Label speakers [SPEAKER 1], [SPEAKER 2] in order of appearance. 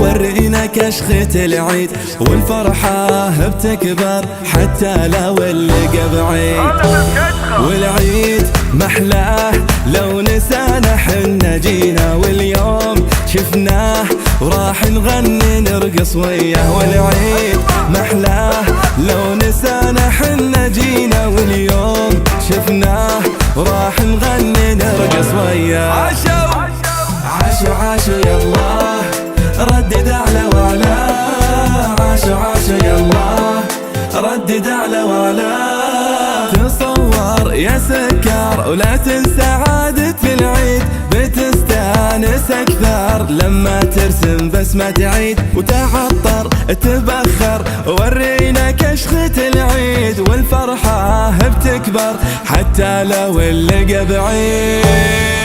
[SPEAKER 1] ورينا كشخة العيد والفرحة بتكبر حتى لو اللقى بعيد. والعيد محلاه لو نسانا حنا جينا واليوم شفناه وراح نغني نرقص وياه. والعيد محلاه لو نسانا حنا جينا واليوم شفناه وراح نغني نرقص وياه. عاشوا عاشوا يلا ردد اعلى واعلى، عاشوا عاشوا يلا ردد اعلى واعلى. تصور يا سكر ولا تنسى عادة العيد، بتستانس اكثر لما ترسم بسمة عيد وتعطر تبخر. ورينا كشخة العيد والفرحة بتكبر حتى لو اللقى بعيد.